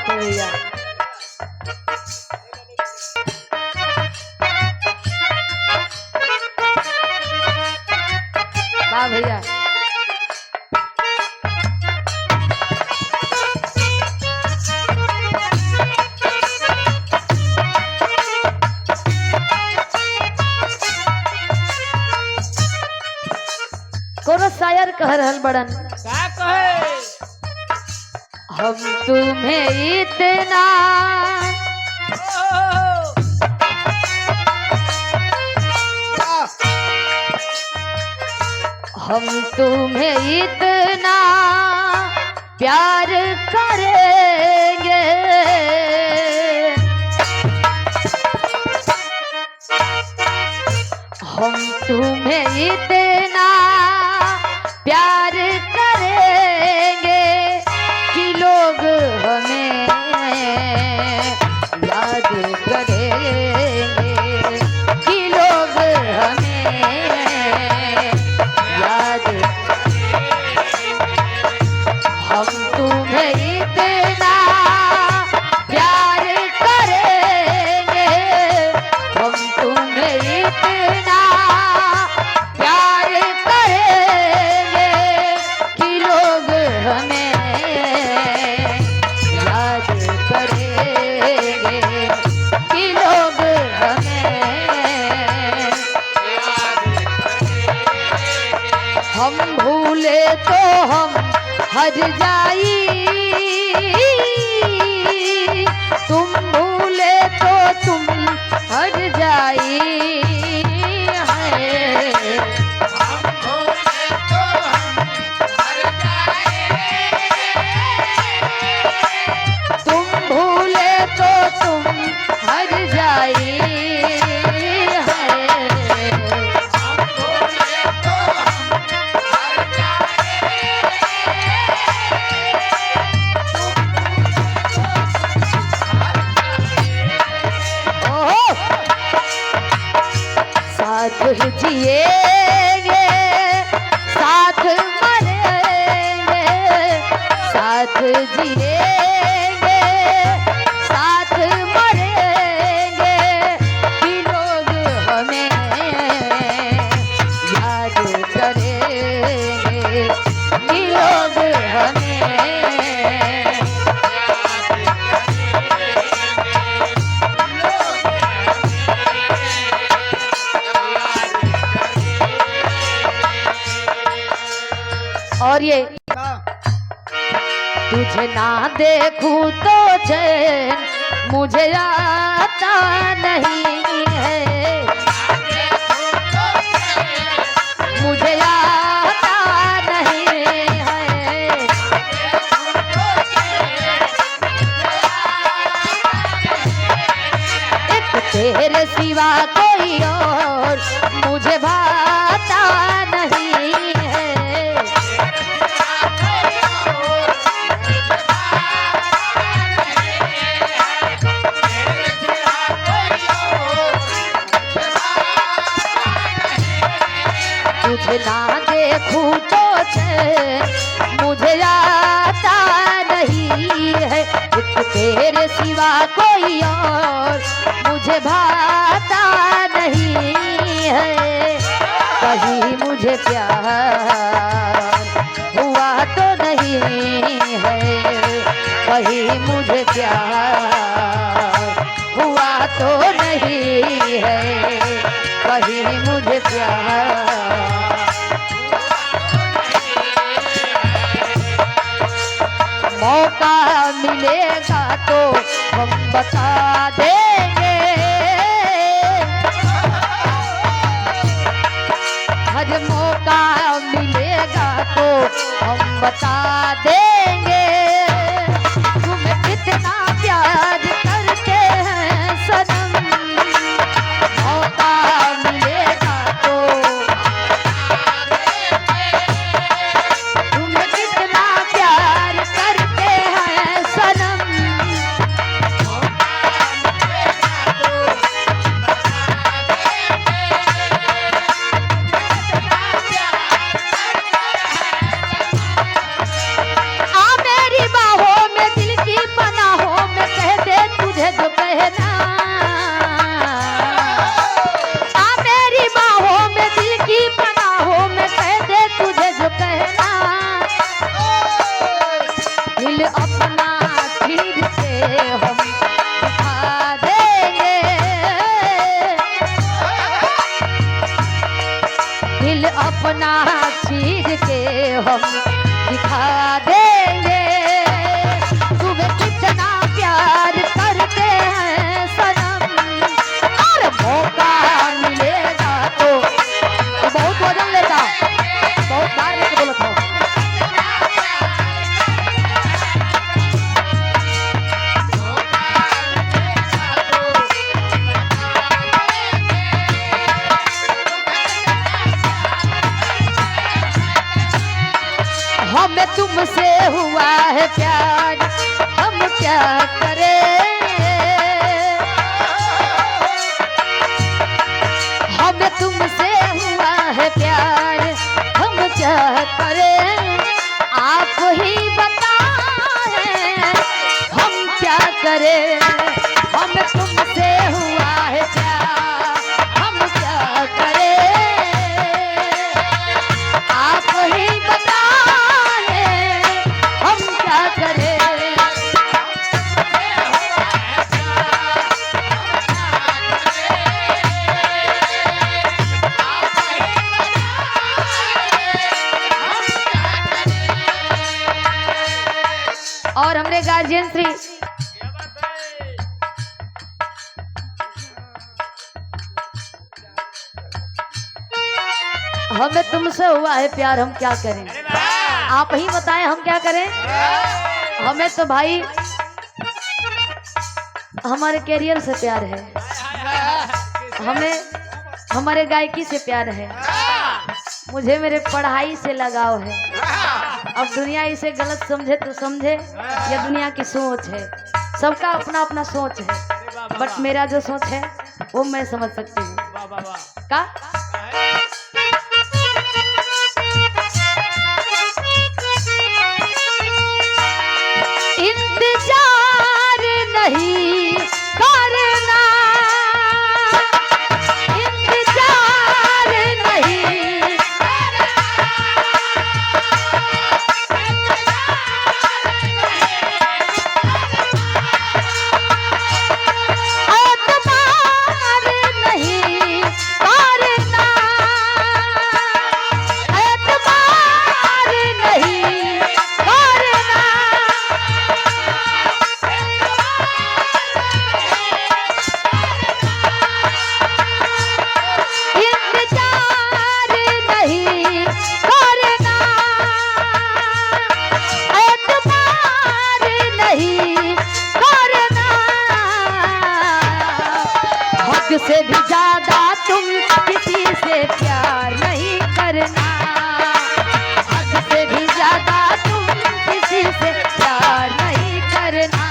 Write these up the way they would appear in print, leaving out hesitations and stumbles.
बात है भैया। वाह भैया। कोनो शायर कह रहल बड़न, क्या कहे? हम तुम्हें इतना हम तुम्हें इतना प्यार करेंगे, हम तुम्हें इतना प्यार करेंगे कि लोग हमें याद करेंगे, कि लोग हमें याद। हम तुम्हें इतना प्यार करेंगे, हम तुम्हें इतना प्यार करेंगे कि लोग हमें याद करेंगे, कि लोग हमें हम भूले तो हम हर जाई, तुम भूले तो तुम हर जाई है। तुम भूले तो तुम हर जाई है। साथ जिएंगे साथ मरेंगे, साथ जिएंगे साथ मरेंगे कि लोग हमें याद करेंगे, कि लोग हमें। और ये तुझे ना देखूं तो चैन मुझे आता नहीं है, मुझे आता नहीं है। एक तेरे सिवा कोई और मुझे भाता नहीं है। तुझे ना देखूं तो चैन मुझे आता नहीं है, एक तेरे सिवा कोई और मुझे भाता नहीं है। कहीं मुझे प्यार हुआ तो नहीं है, कहीं मुझे प्यार हुआ तो नहीं है, कहीं मुझे प्यार। मौका मिलेगा तो हम बता देंगे, हर मौका मिलेगा तो हम बता देंगे। तुम्हें कितना प्यार करते हैं सनम, मौका मिलेगा तो तुम्हें कितना प्यार करते हैं सनम। अपना चीज के हम दिखा देंगे तुम्हें कितना प्यार करते हैं सनम। और मौका मिलेगा तो बहुत वजन लेता, बहुत बार लेके बोला था। हमें तुमसे हुआ है प्यार, हम क्या करें। हमें तुमसे हुआ है प्यार, हम क्या करें। आप ही बताएं हम क्या करें। हमें तुमसे हुआ है प्यार, हम क्या करें। आप ही बताएं हम क्या करें। और हमरे गार्जियन श्री हमें तुमसे हुआ है प्यार, हम क्या करें। आप ही बताएं हम क्या करें। हमें तो भाई हमारे कैरियर से प्यार है, हमें हमारे गायकी से प्यार है, मुझे मेरे पढ़ाई से लगाव है। अब दुनिया इसे गलत समझे तो समझे, यह दुनिया की सोच है, सबका अपना अपना सोच है। बट मेरा जो सोच है वो मैं समझ सकती हूँ। का इंतजार नहीं करना, इंतजार नहीं एतबार नहीं करना, एतबार नहीं करना। इंतजार नहीं करना, एतबार नहीं करना। हद से भी ज्यादा तुम किसी से प्यार नहीं करना, हद से भी ज्यादा तुम किसी से प्यार नहीं करना।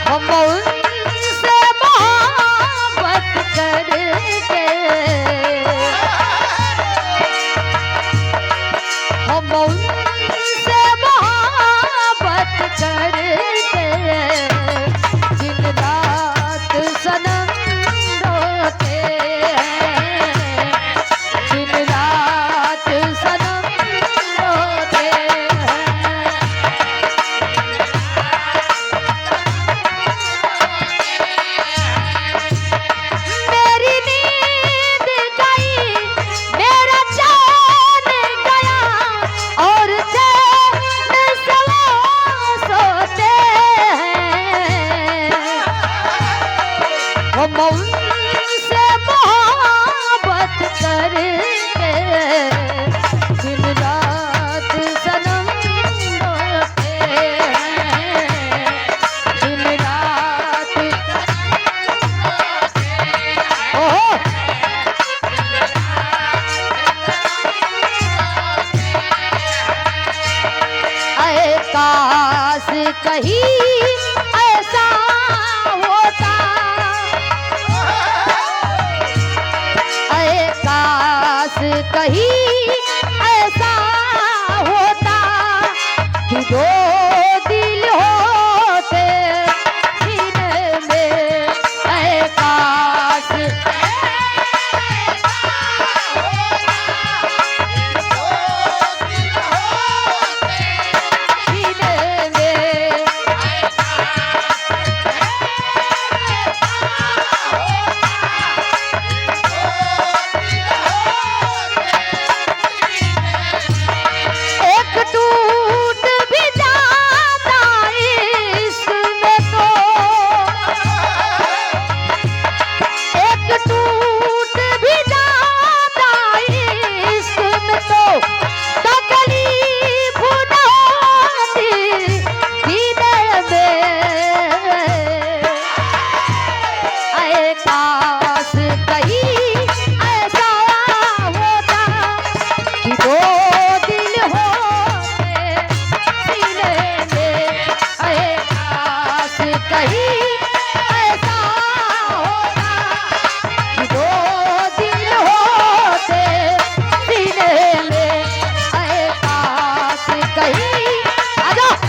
हम उनसे मोहब्बत करके, हम उनसे मोहब्बत करके दिन रात सनम रोते हैं, दिन रात सनम रोते हैं। मेरी नींद गई, मेरा चैन गया, और चैन से वो सोते हैं। हम उनसे मोहब्बत करके दिन रात सनम रोते हैं, दिन रात। ओहो अरे काश कहीं ऐसा होता, अरे काश कहीं ऐसा होता कि दो दिल होते सीने में। अरे काश सीने में आजा